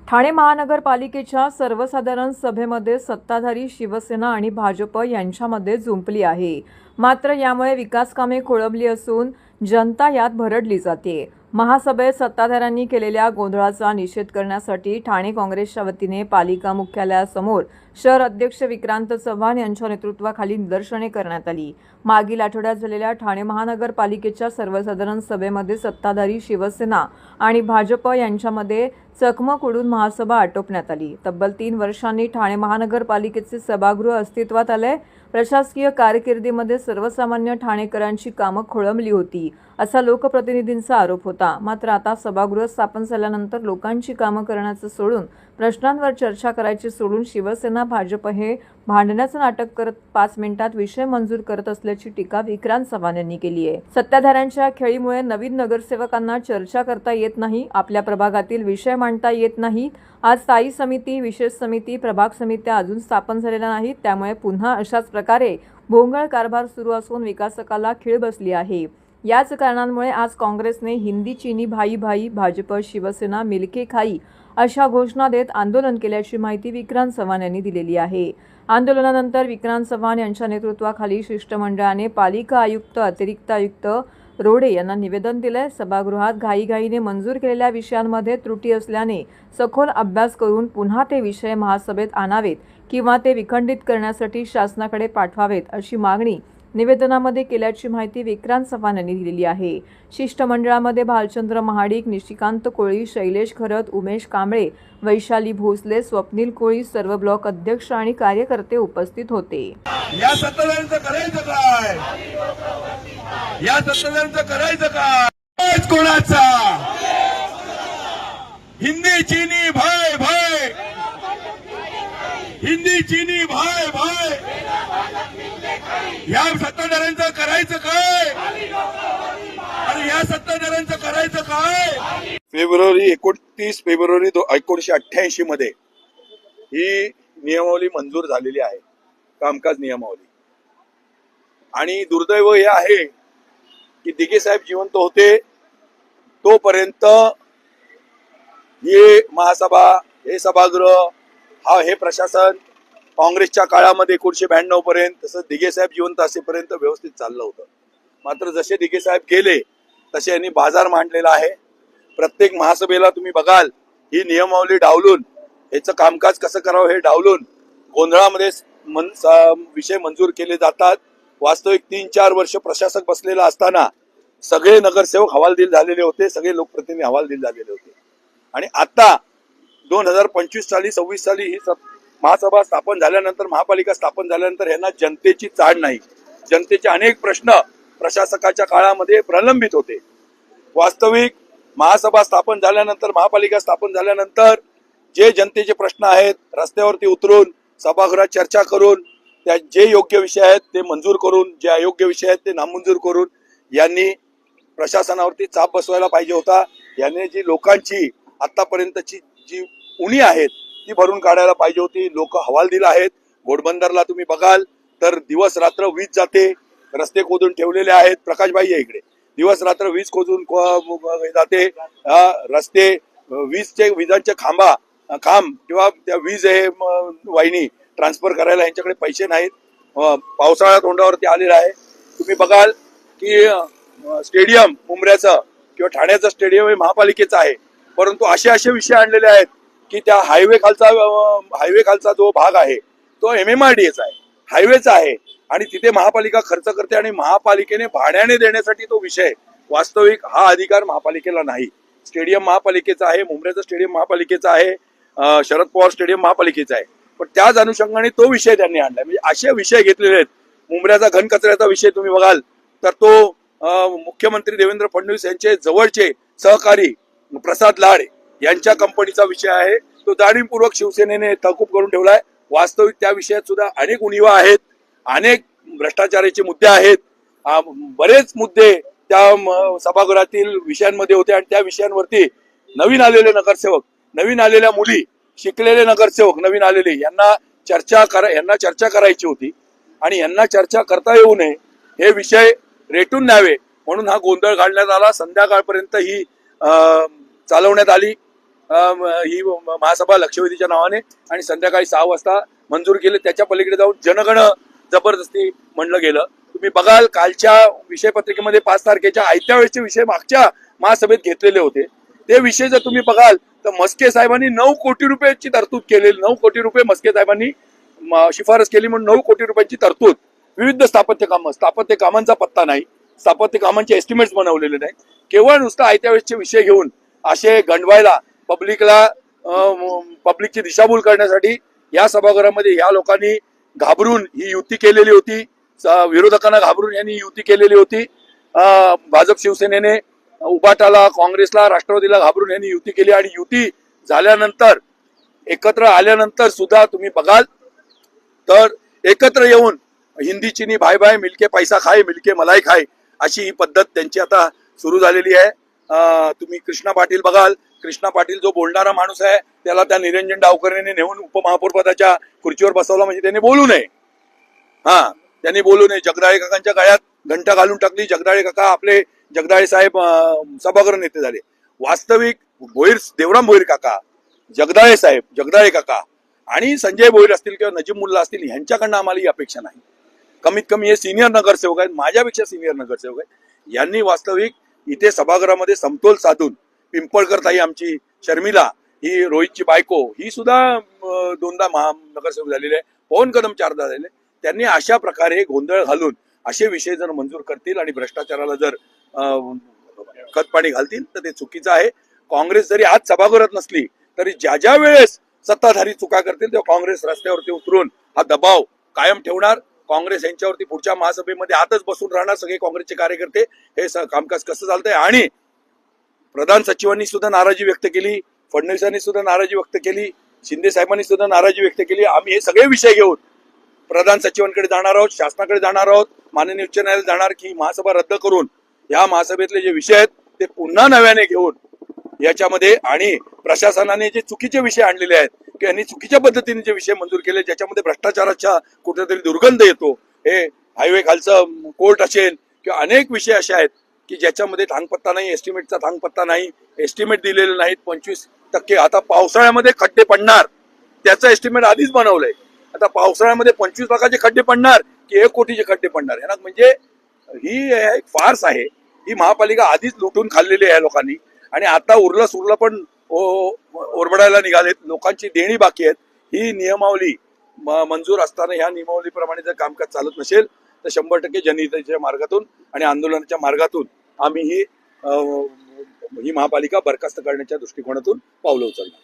ठाणे महानगरपालिकेच्या सर्वसाधारण सभेमध्ये सत्ताधारी शिवसेना आणि भाजप यांच्यामध्ये जुंपली आहे. मात्र यामुळे विकासकामे खोळंबली असून जनता यात भरडली जाते. महासभेत सत्ताधाऱ्यांनी केलेल्या गोंधळाचा निषेध करण्यासाठी ठाणे काँग्रेसच्या वतीने पालिका मुख्यालयासमोर शहर अध्यक्ष विक्रांत चव्हाण यांच्या नेतृत्वाखाली निदर्शने करण्यात आली. मागील आठवड्यात झालेल्या ठाणे महानगरपालिकेच्या सर्वसाधारण सभेमध्ये सत्ताधारी शिवसेना आणि भाजप यांच्यामध्ये चकमक उडून महासभा आटोपण्यात आली. तब्बल 3 वर्षांनी ठाणे महानगरपालिकेचे सभागृह अस्तित्वात आले. प्रशासकीय कारकिर्दीमध्ये सर्वसामान्य ठाणेकरांची कामं खोळंबली होती असा लोकप्रतिनिधींचा आरोप होता. मात्र आता सभागृह स्थापन झाल्यानंतर लोकांची कामं करण्याचं सोडून प्रश्नांवर चर्चा करायची सोडून शिवसेना भाजप हे भांडण्याचं नाटक करत 5 मिनिटात विषय मंजूर करत असल्याची टीका विक्रांत चव्हाण यांनी केली आहे. सत्ताधाऱ्यांच्या खेळीमुळे नवीन नगरसेवकांना चर्चा करता येत नाही, आपल्या प्रभागातील विषय मांडता येत नाहीत. आज स्थायी समिती, विशेष समिती, प्रभाग समित्या अजून स्थापन झालेल्या नाहीत. त्यामुळे पुन्हा अशाच प्रकारे भोंगळ कारभार सुरू असून विकासकाला खीळ बसली आहे. याच कारणांमुळे आज काँग्रेसने हिंदी चीनी भाई भाई, भाजप शिवसेना मिलके खाई अशा घोषणा देत आंदोलन केल्याची माहिती विक्रांत चव्हाण यांनी दिलेली आहे. आंदोलनानंतर विक्रांत चव्हाण यांच्या नेतृत्वाखाली शिष्टमंडळाने पालिका आयुक्त, अतिरिक्त आयुक्त रोडे यांना निवेदन दिले. सभागृहात घाईघाईने मंजूर केलेल्या विषयांमध्ये त्रुटी असल्याने सखोल अभ्यास करून पुन्हा ते विषय महासभेत आणावेत किंवा ते विखंडित करण्यासाठी शासनाकडे पाठवावेत अशी मागणी निवेदनामध्ये केल्याची माहिती विक्रांत चव्हाण यांनी दिलेली आहे. शिष्टमंडळामध्ये भालचंद्र महाडिक, निशिकांत कोळी, शैलेश खरत, उमेश कांबळे, वैशाली भोसले, स्वप्नील कोळी, सर्व ब्लॉक अध्यक्ष आणि कार्यकर्ते उपस्थित होते. या सत्ताधाऱ्यांचं करायचं काय? या सत्ताधाऱ्यांचं करायचं काय? कोणाचा? हिंदी चीनी भाई भाई, हिंदी चीनी भाई भाई, या सत्ताधाऱ्यांचं करायचं काय? आणि या सत्ताधाऱ्यांचं करायचं काय? 29 फेब्रुवारी 1988 मध्ये ही नियमावली मंजूर झालेली आहे, कामकाज नियमावली. आणि दुर्दैव हे आहे की दिघे साहेब जिवंत होते तोपर्यंत हे महासभा, हे सभागृह, हे प्रशासन काँग्रेसच्या काळामध्ये 1992 पर्यंत, तसंच दिघे साहेब जिवंत असेपर्यंत व्यवस्थित चाललं होतं. मात्र जसे दिघे साहेब गेले तसे यांनी बाजार मांडलेला आहे. प्रत्येक महासभेला तुम्ही बघाल ही नियमावली डावलून, याचं कामकाज कसं करावं हे डावलून गोंधळामध्ये विषय मंजूर केले जातात. वास्तविक 3-4 वर्ष प्रशासक बसलेला असताना सगळे नगरसेवक हवालदिल झालेले होते, सगळे लोकप्रतिनिधी हवालदिल झालेले होते. आणि आता 2025 साली 26 साली ही महासभा स्थापन झाल्यानंतर, महापालिका स्थापन झाल्यानंतर यांना जनतेची चाड नाही. जनतेचे अनेक प्रश्न प्रशासकाच्या काळामध्ये प्रलंबित होते. वास्तविक महासभा स्थापन झाल्यानंतर, महापालिका स्थापन झाल्यानंतर जे जनतेचे प्रश्न आहेत रस्त्यावरती उतरून सभागृहात चर्चा करून त्या जे योग्य विषय आहेत ते मंजूर करून, जे अयोग्य विषय आहेत ते नामंजूर करून यांनी प्रशासनावरती चाप बसवायला पाहिजे होता. यांनी जी लोकांची आतापर्यंतची जी उणी आहेत ती भरून काढायला पाहिजे होती. लोक हवालदिल आहेत. घोडबंदरला तुम्ही बघाल तर दिवस रात्र वीज जाते, रस्ते खोदून ठेवलेले आहेत. प्रकाशबाई आहे इकडे, दिवस रात्र वीज खोदून जाते रस्ते, विजांचे खांब किंवा त्या वीज हे वाहिनी ट्रान्सफर करायला यांच्याकडे पैसे नाहीत. पावसाळा तोंडावरती आलेला आहे. तुम्ही बघाल की स्टेडियम मुंबऱ्याचं किंवा ठाण्याचं स्टेडियम हे महापालिकेचं आहे, परंतु असे विषय आणलेले आहेत की त्या हायवे खालचा जो भाग आहे तो MMRDAचा आहे, हायवेचा आहे. आणि तिथे महापालिका खर्च करते आणि महापालिकेने भाड्याने देण्यासाठी तो विषय, वास्तविक हा अधिकार महापालिकेला नाही. स्टेडियम महापालिकेचा आहे, मुंबईचं स्टेडियम महापालिकेचा आहे, शरद पवार स्टेडियम महापालिकेचा आहे, पण त्याच अनुषंगाने तो विषय त्यांनी आणलाय. म्हणजे असे विषय घेतलेले आहेत. मुंबऱ्याचा घनकचऱ्याचा विषय तुम्ही बघाल तर तो मुख्यमंत्री देवेंद्र फडणवीस यांचे जवळचे सहकारी प्रसाद लाड यांच्या कंपनीचा विषय आहे. तो जाणीवपूर्वक शिवसेनेने तहकूब करून ठेवलाय. वास्तविक त्या विषयात सुद्धा अनेक उणिवा आहेत, अनेक भ्रष्टाचाराचे मुद्दे आहेत. बरेच मुद्दे त्या सभागृहातील विषयांमध्ये होते आणि त्या विषयांवरती नवीन आलेले नगरसेवक, नवीन आलेल्या मुली, शिकलेले नगरसेवक नवीन आलेले यांना चर्चा करायची होती आणि यांना चर्चा करता येऊ नये, हे विषय रेटून न्यावे म्हणून हा गोंधळ घालण्यात आला. संध्याकाळपर्यंत ही चालवण्यात आली. ही महासभा लक्षवेधीच्या नावाने आणि संध्याकाळी 6 वाजता मंजूर केले. त्याच्या पलीकडे जाऊन जनगण जबरदस्ती म्हणलं गेलं. तुम्ही बघाल कालच्या विषयपत्रिकेमध्ये 5 तारखेच्या आयत्या वेळेचे विषय मागच्या महासभेत घेतलेले होते. ते विषय जर तुम्ही बघाल तर मस्के साहेबांनी 9 कोटी रुपयाची तरतूद केलेली. 9 कोटी रुपये मस्के साहेबांनी शिफारस केली म्हणून 9 कोटी रुपयांची तरतूद. विविध स्थापत्य कामांचा पत्ता नाही, स्थापत्य कामांचे एस्टिमेट्स बनवलेले नाही. केवळ नुसतं आयत्या वेळेचे विषय घेऊन असे गंडवायला पब्लिकची दिशाभूल करण्यासाठी या सभागृहामध्ये या लोकांनी घाबरून ही युती केलेली होती. विरोधकांना घाबरून यांनी युती केलेली होती. भाजप शिवसेनेने उभाटाला, काँग्रेसला, राष्ट्रवादीला घाबरून यांनी युती केली आणि युती झाल्यानंतर एकत्र आल्यानंतर सुद्धा तुम्ही बघाल तर एकत्र येऊन हिंदी चिनी भाई भाई मिलके पैसा खाय मिलके मलाई खाय अशी ही पद्धत त्यांची आता सुरू झालेली आहे. तुम्ही कृष्णा पाटील बघाल. कृष्णा पाटील जो बोलणारा माणूस आहे त्याला त्या निरंजन डावकरेने नेऊन उपमहापौर पदाच्या खुर्चीवर बसवला म्हणजे त्याने बोलू नये. त्यांनी बोलू नये. जगदाळे काकांच्या गळ्यात घंटा घालून टाकली. जगदाळे काका आपले जगदाळे साहेब सभागृह नेते झाले. वास्तविक देवराम भोईर काका, जगदाळे साहेब, जगदाळे काका आणि संजय भोईर असतील किंवा नजीब मुल्ला असतील यांच्याकडनं आम्हाला ही अपेक्षा नाही. कमीत कमी हे सिनियर नगरसेवक आहेत, माझ्यापेक्षा सिनियर नगरसेवक आहेत. यांनी वास्तविक इथे सभागृहामध्ये समतोल साधून पिंपळकर ताई आमची शर्मिला ही रोहितची बायको ही सुद्धा 2दा नगरसेवक झालेले आहे. पवन कदम 4दा झालेले. त्यांनी अशा प्रकारे गोंधळ घालून असे विषय जर मंजूर करतील आणि भ्रष्टाचाराला जर खतपाणी घालतील तर ते चुकीचं आहे. काँग्रेस जरी आज सभागृहात नसली तरी ज्या वेळेस सत्ताधारी चुका करतील तेव्हा काँग्रेस रस्त्यावरती उतरून हा दबाव कायम ठेवणार. काँग्रेस यांच्यावरती पुढच्या महासभेमध्ये आतच बसून राहणार सगळे काँग्रेसचे कार्यकर्ते. हे कामकाज कसं चालतंय आणि प्रधान सचिवांनी सुद्धा नाराजी व्यक्त केली, फडणवीसांनी सुद्धा नाराजी व्यक्त केली, शिंदे साहेबांनी सुद्धा नाराजी व्यक्त केली. आम्ही हे सगळे विषय घेऊन प्रधान सचिवांकडे जाणार आहोत, शासनाकडे जाणार आहोत, माननीय उच्च न्यायालयात जाणार की महासभा रद्द करून या महासभेतले जे विषय आहेत ते पुन्हा नव्याने घेऊन याच्यामध्ये आणि प्रशासनाने जे चुकीचे विषय आणलेले आहेत की यांनी चुकीच्या पद्धतीने जे विषय मंजूर केले ज्याच्यामध्ये भ्रष्टाचाराचा कुठेतरी दुर्गंध येतो. हे हायवे खालचं कोर्ट असेल किंवा अनेक विषय असे आहेत की ज्याच्यामध्ये थांगपत्ता नाही, एस्टिमेटचा थांगपत्ता नाही, एस्टिमेट दिलेले नाहीत. 25% आता पावसाळ्यामध्ये खड्डे पडणार त्याचं एस्टिमेट आधीच बनवलंय. आता पावसाळ्यामध्ये 25 लाखाचे खड्डे पडणार की 1 कोटीचे खड्डे पडणार. यांना म्हणजे ही एक फार्स आहे. ही महापालिका आधीच लुटून खाल्लेली आहे लोकांनी आणि आता उरलं पण ओरबडायला निघालेत. लोकांची देणी बाकी आहेत. ही नियमावली मंजूर असताना ह्या नियमावलीप्रमाणे जर कामकाज चालत नसेल तर 100% जनहिताच्या मार्गातून आणि आंदोलनाच्या मार्गातून आम्ही ही महापालिका बरखास्त करण्याच्या दृष्टिकोनातून पावलं उचलणार.